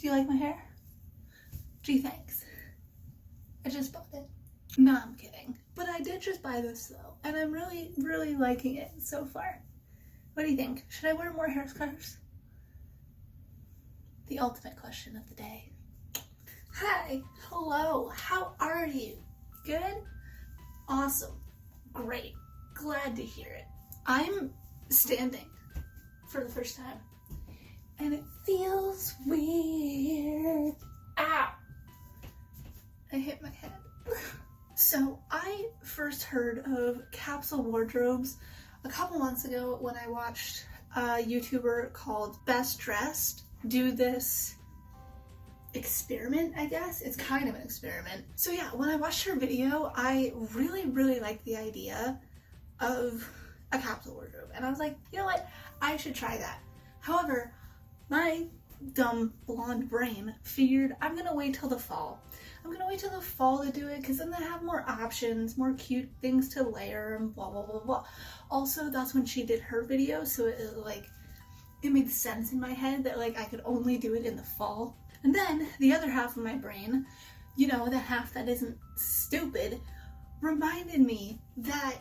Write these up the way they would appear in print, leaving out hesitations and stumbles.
Do you like my hair? Gee, thanks. I just bought it. No, I'm kidding. But I did just buy this though, and I'm really, really liking it so far. What do you think? Should I wear more hair scarves? The ultimate question of the day. Hi, hello, how are you? Good? Awesome, great, glad to hear it. I'm standing for the first time, and it feels weird. Ow! I hit my head. So I first heard of capsule wardrobes a couple months ago when I watched a YouTuber called Best Dressed do this experiment, I guess. It's kind of an experiment. So yeah, when I watched her video, I really, really liked the idea of a capsule wardrobe. And I was like, you know what? I should try that. However, my dumb blonde brain figured I'm gonna wait till the fall. I'm gonna wait till the fall to do it because then I have more options, more cute things to layer and blah, blah, blah, blah. Also, that's when she did her video, so it made sense in my head that like I could only do it in the fall. And then the other half of my brain, you know, the half that isn't stupid, reminded me that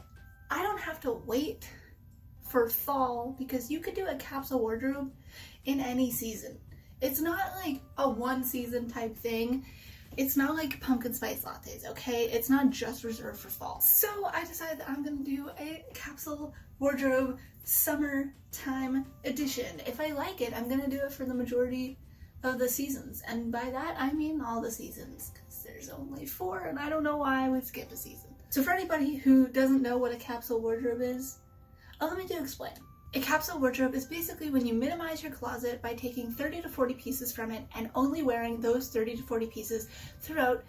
I don't have to wait for fall because you could do a capsule wardrobe in any season. It's not like a one season type thing. It's not like pumpkin spice lattes, okay? It's not just reserved for fall. So I decided that I'm gonna do a capsule wardrobe summertime edition. If I like it, I'm gonna do it for the majority of the seasons. And by that, I mean all the seasons, because there's only 4 and I don't know why I would skip a season. So for anybody who doesn't know what a capsule wardrobe is, let me explain. A capsule wardrobe is basically when you minimize your closet by taking 30 to 40 pieces from it and only wearing those 30 to 40 pieces throughout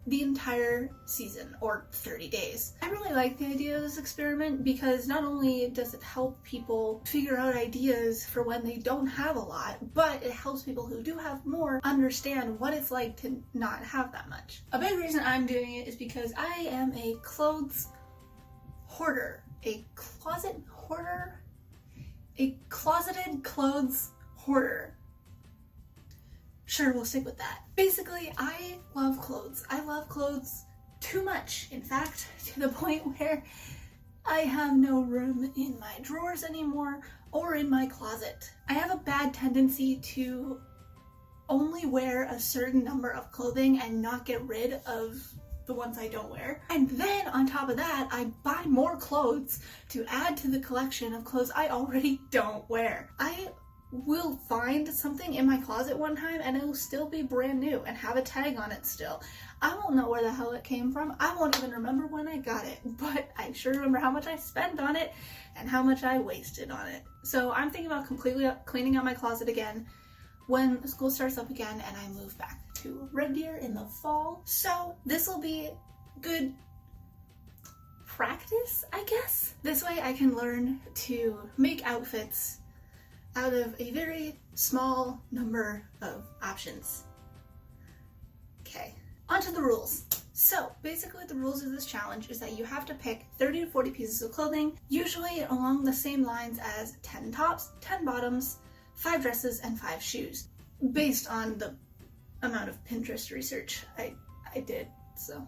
the entire season or 30 days. I really like the idea of this experiment because not only does it help people figure out ideas for when they don't have a lot, but it helps people who do have more understand what it's like to not have that much. A big reason I'm doing it is because I am a clothes hoarder, a closet hoarder, a closeted clothes hoarder. Sure, we'll stick with that. Basically, I love clothes. I love clothes too much, in fact, to the point where I have no room in my drawers anymore or in my closet. I have a bad tendency to only wear a certain number of clothing and not get rid of the ones I don't wear. And then on top of that, I buy more clothes to add to the collection of clothes I already don't wear. I will find something in my closet one time and it will still be brand new and have a tag on it still. I won't know where the hell it came from. I won't even remember when I got it, but I sure remember how much I spent on it and how much I wasted on it. So I'm thinking about completely cleaning out my closet again when school starts up again and I move back to Red Deer in the fall. So this will be good practice, I guess. This way I can learn to make outfits out of a very small number of options. Okay, onto the rules. So basically the rules of this challenge is that you have to pick 30 to 40 pieces of clothing, usually along the same lines as 10 tops, 10 bottoms, 5 dresses, and 5 shoes, based on the amount of Pinterest research I did, so.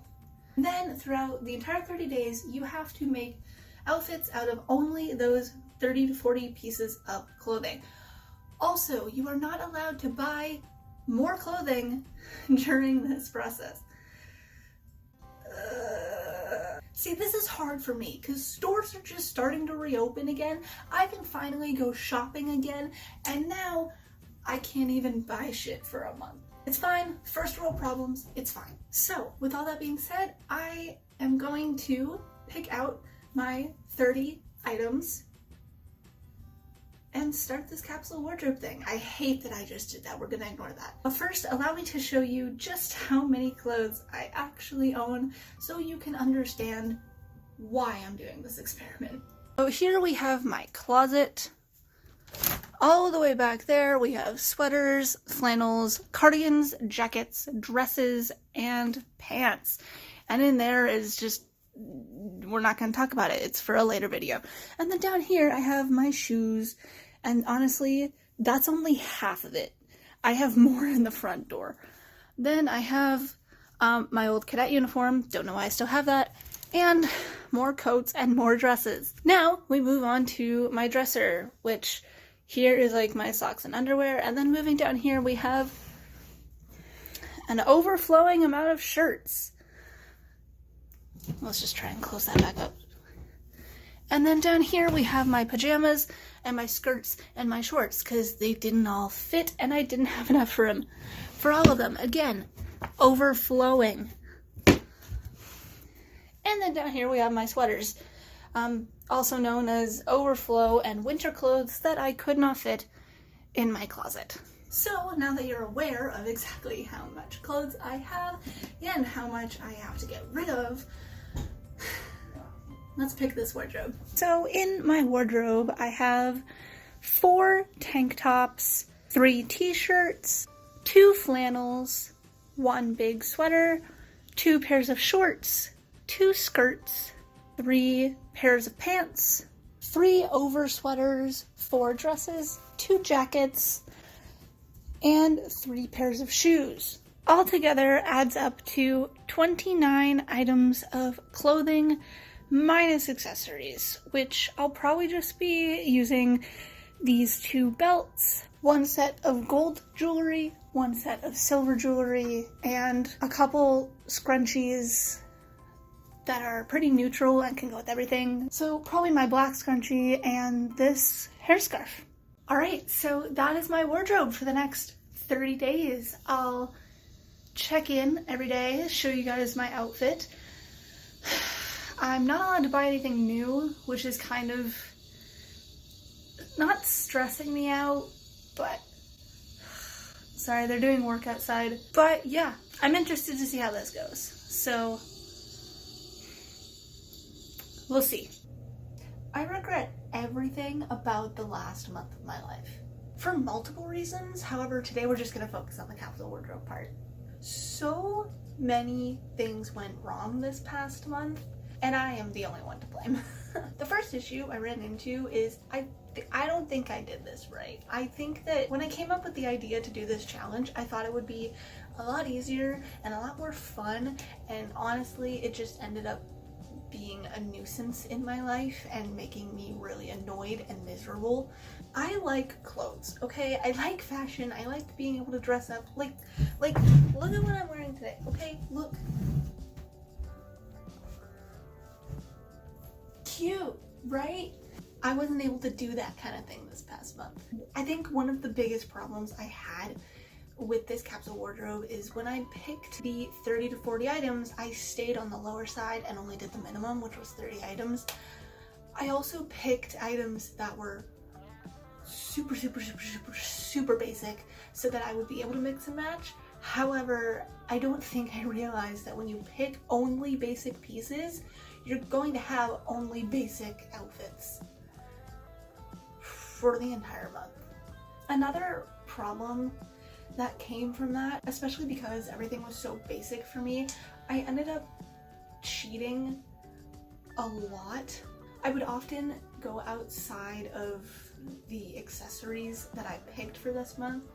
Then throughout the entire 30 days, you have to make outfits out of only those 30 to 40 pieces of clothing. Also, you are not allowed to buy more clothing during this process. See, this is hard for me because stores are just starting to reopen again. I can finally go shopping again, and now I can't even buy shit for a month. It's fine, first world problems, it's fine. So, with all that being said, I am going to pick out my 30 items and start this capsule wardrobe thing. I hate that I just did that, we're gonna ignore that. But first, allow me to show you just how many clothes I actually own so you can understand why I'm doing this experiment. So here we have my closet. All the way back there, we have sweaters, flannels, cardigans, jackets, dresses, and pants. And in there is just, we're not going to talk about it. It's for a later video. And then down here, I have my shoes. And honestly, that's only half of it. I have more in the front door. Then I have my old cadet uniform, don't know why I still have that, and more coats and more dresses. Now we move on to my dresser, which here is like my socks and underwear, and then moving down here we have an overflowing amount of shirts. Let's just try and close that back up. And then down here we have my pajamas and my skirts and my shorts because they didn't all fit and I didn't have enough room for all of them. Again, overflowing. And then down here we have my sweaters, also known as overflow and winter clothes that I could not fit in my closet. So now that you're aware of exactly how much clothes I have and how much I have to get rid of, let's pick this wardrobe. So in my wardrobe, I have 4 tank tops, 3 t-shirts, 2 flannels, 1 big sweater, 2 pairs of shorts, 2 skirts, 3 pairs of pants, 3 over sweaters, 4 dresses, 2 jackets, and 3 pairs of shoes. Altogether adds up to 29 items of clothing minus accessories, which I'll probably just be using these 2 belts, 1 set of gold jewelry, 1 set of silver jewelry, and a couple scrunchies that are pretty neutral and can go with everything. So probably my black scrunchie and this hair scarf. Alright, so that is my wardrobe for the next 30 days. I'll check in every day, show you guys my outfit. I'm not allowed to buy anything new, which is kind of not stressing me out, but sorry, they're doing work outside. But yeah, I'm interested to see how this goes. So we'll see. I regret everything about the last month of my life for multiple reasons. However, today we're just going to focus on the capsule wardrobe part. So many things went wrong this past month, and I am the only one to blame. The first issue I ran into is I don't think I did this right. I think that when I came up with the idea to do this challenge, I thought it would be a lot easier and a lot more fun, and honestly, it just ended up being a nuisance in my life and making me really annoyed and miserable. I like clothes, okay? I like fashion. I like being able to dress up. Like, look at what I'm wearing today, okay? Look. Cute, right? I wasn't able to do that kind of thing this past month. I think one of the biggest problems I had with this capsule wardrobe is when I picked the 30 to 40 items, I stayed on the lower side and only did the minimum, which was 30 items. I also picked items that were super basic so that I would be able to mix and match. However, I don't think I realized that when you pick only basic pieces, you're going to have only basic outfits for the entire month. Another problem that came from that, especially because everything was so basic for me, I ended up cheating a lot. I would often go outside of the accessories that I picked for this month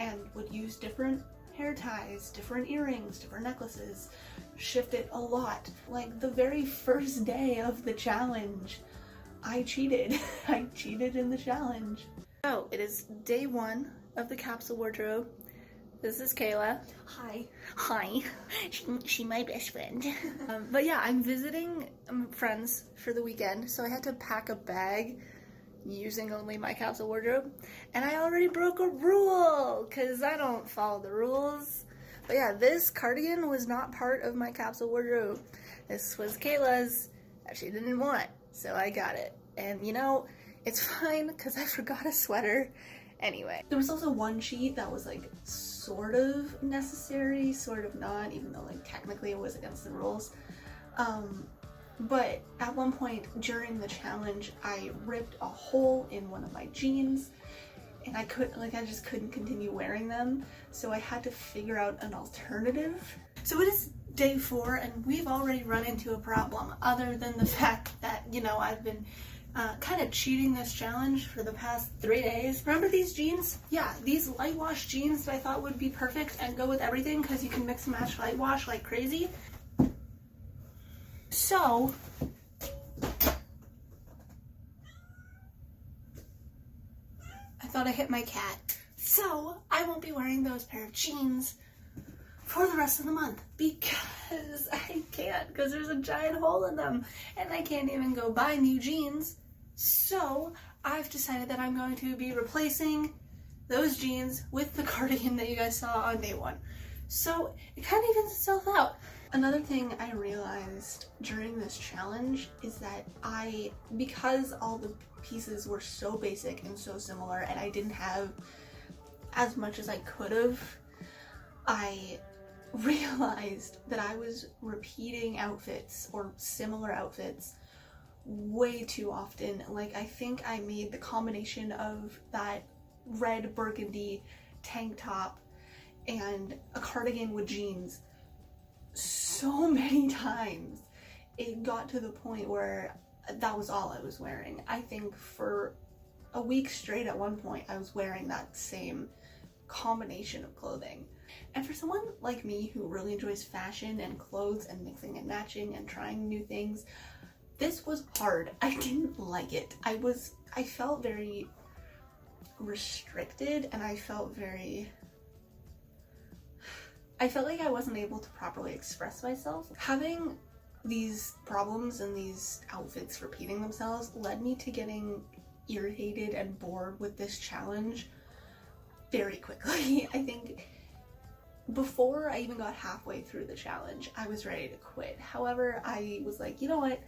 and would use different hair ties, different earrings, different necklaces, shift it a lot. Like the very first day of the challenge, I cheated. I cheated in the challenge. So it is day 1 of the capsule wardrobe. This is Kayla. Hi. Hi. She my best friend. But yeah, I'm visiting friends for the weekend, so I had to pack a bag using only my capsule wardrobe, and I already broke a rule because I don't follow the rules. But yeah, this cardigan was not part of my capsule wardrobe. This was Kayla's that she didn't want, so I got it. And you know, it's fine because I forgot a sweater anyway. There was also one sheet that was like sort of necessary, sort of not, even though like technically it was against the rules. But at one point during the challenge, I ripped a hole in one of my jeans and I just couldn't continue wearing them. So I had to figure out an alternative. So it is day 4 and we've already run into a problem other than the fact that, you know, I've been kind of cheating this challenge for the past 3 days. Remember these jeans? Yeah, these light wash jeans that I thought would be perfect and go with everything because you can mix and match light wash like crazy. So, I thought I hit my cat. So, I won't be wearing those pair of jeans for the rest of the month because I can't, because there's a giant hole in them and I can't even go buy new jeans. So I've decided that I'm going to be replacing those jeans with the cardigan that you guys saw on day one. So it kind of evens itself out. Another thing I realized during this challenge is that because all the pieces were so basic and so similar and I didn't have as much as I could have, I realized that I was repeating outfits or similar outfits way too often. Like, I think I made the combination of that red burgundy tank top and a cardigan with jeans so many times. It got to the point where that was all I was wearing. I think for a week straight at one point I was wearing that same combination of clothing. And for someone like me who really enjoys fashion and clothes and mixing and matching and trying new things, this was hard. I didn't like it. I felt very restricted and I felt like I wasn't able to properly express myself. Having these problems and these outfits repeating themselves led me to getting irritated and bored with this challenge very quickly. I think before I even got halfway through the challenge, I was ready to quit. However, I was like, you know what?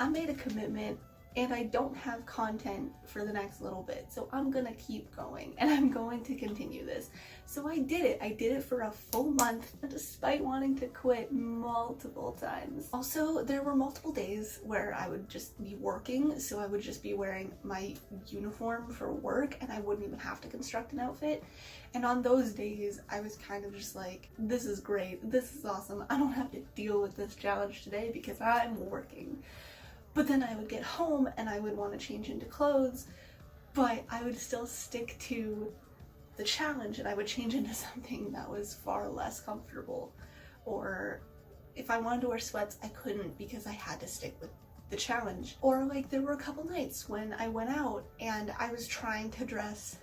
I made a commitment and I don't have content for the next little bit, so I'm gonna keep going and I'm going to continue this. So I did it. I did it for a full month despite wanting to quit multiple times. Also, there were multiple days where I would just be working, so I would just be wearing my uniform for work and I wouldn't even have to construct an outfit. And on those days, I was kind of just like, this is great, this is awesome, I don't have to deal with this challenge today because I'm working. But then I would get home and I would want to change into clothes, but I would still stick to the challenge and I would change into something that was far less comfortable. Or if I wanted to wear sweats, I couldn't because I had to stick with the challenge. Or like there were a couple nights when I went out and I was trying to dress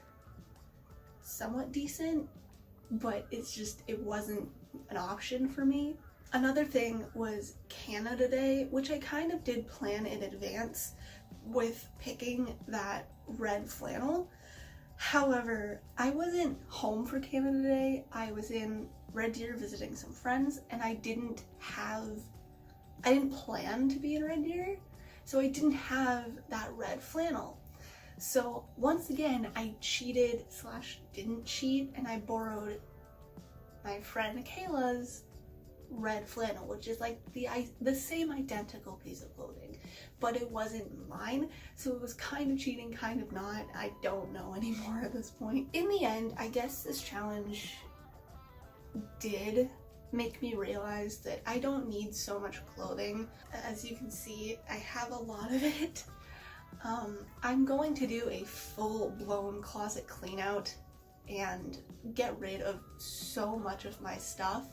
somewhat decent, but it wasn't an option for me. Another thing was Canada Day, which I kind of did plan in advance with picking that red flannel. However, I wasn't home for Canada Day. I was in Red Deer visiting some friends and I didn't plan to be in Red Deer, so I didn't have that red flannel. So once again, I cheated / didn't cheat and I borrowed my friend Kayla's red flannel, which is like the same identical piece of clothing, but it wasn't mine, so it was kind of cheating, kind of not. I don't know anymore at this point. In the end, I guess this challenge did make me realize that I don't need so much clothing. As you can see, I have a lot of it. I'm going to do a full-blown closet clean out and get rid of so much of my stuff.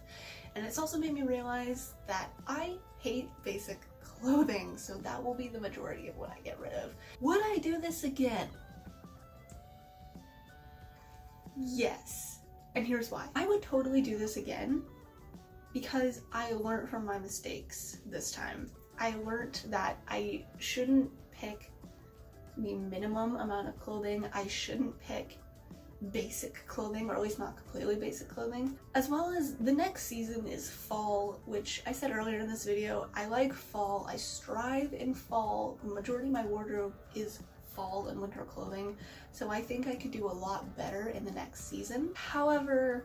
And it's also made me realize that I hate basic clothing, so that will be the majority of what I get rid of. Would I do this again? Yes. And here's why. I would totally do this again because I learned from my mistakes this time. I learned that I shouldn't pick the minimum amount of clothing. I shouldn't pick basic clothing, or at least not completely basic clothing. As well as the next season is fall, which I said earlier in this video, I like fall. I strive in fall. The majority of my wardrobe is fall and winter clothing, so I think I could do a lot better in the next season. However,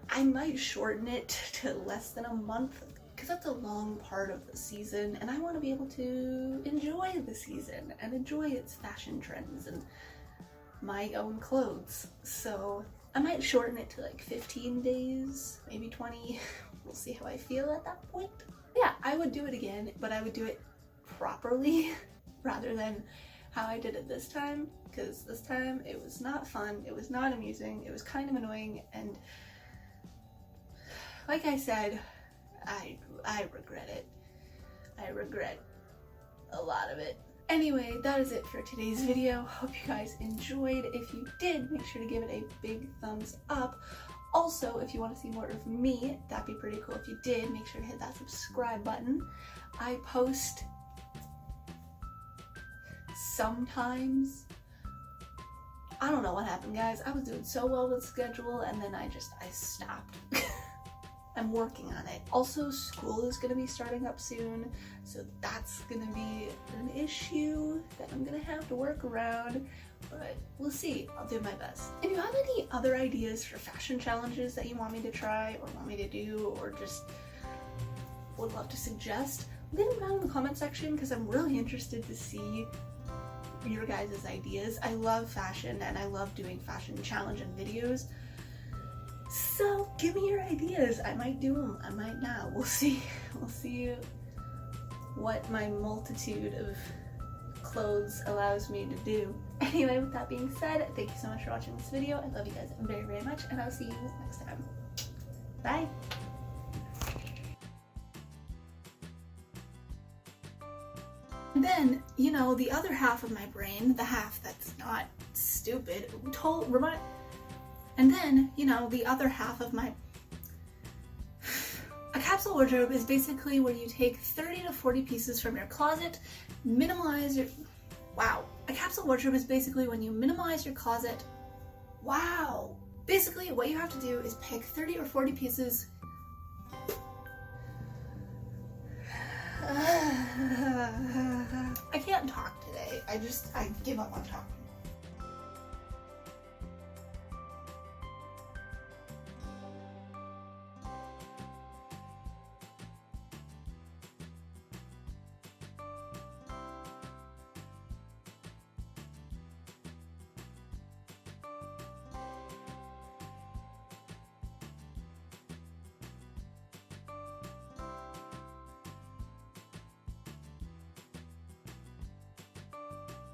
I might shorten it to less than a month because that's a long part of the season and I want to be able to enjoy the season and enjoy its fashion trends and my own clothes. So I might shorten it to like 15 days, maybe 20. We'll see how I feel at that point. Yeah, I would do it again, but I would do it properly rather than how I did it this time, because this time it was not fun, it was not amusing, it was kind of annoying, and like I said, I regret it. I regret a lot of it. Anyway, that is it for today's video. Hope you guys enjoyed. If you did, make sure to give it a big thumbs up. Also, if you want to see more of me, that'd be pretty cool. If you did, make sure to hit that subscribe button. I post sometimes. I don't know what happened, guys. I was doing so well with schedule and then I stopped. I'm working on it. Also, school is gonna be starting up soon, so that's gonna be an issue that I'm gonna have to work around, but we'll see. I'll do my best. If you have any other ideas for fashion challenges that you want me to try or want me to do, or just would love to suggest, leave them down in the comment section because I'm really interested to see your guys' ideas. I love fashion and I love doing fashion challenge and videos. So give me your ideas. I might do them, I might not. We'll see. We'll see what my multitude of clothes allows me to do. Anyway, with that being said, thank you so much for watching this video. I love you guys very, very much, and I'll see you next time. Bye. And then, you know, the other half of my brain, the half that's not stupid, and then, you know, the other half of my... A capsule wardrobe is basically where you take 30 to 40 pieces from your closet, minimize your... Wow. A capsule wardrobe is basically when you minimize your closet. Wow. Basically, what you have to do is pick 30 or 40 pieces. I can't talk today. I give up on talking.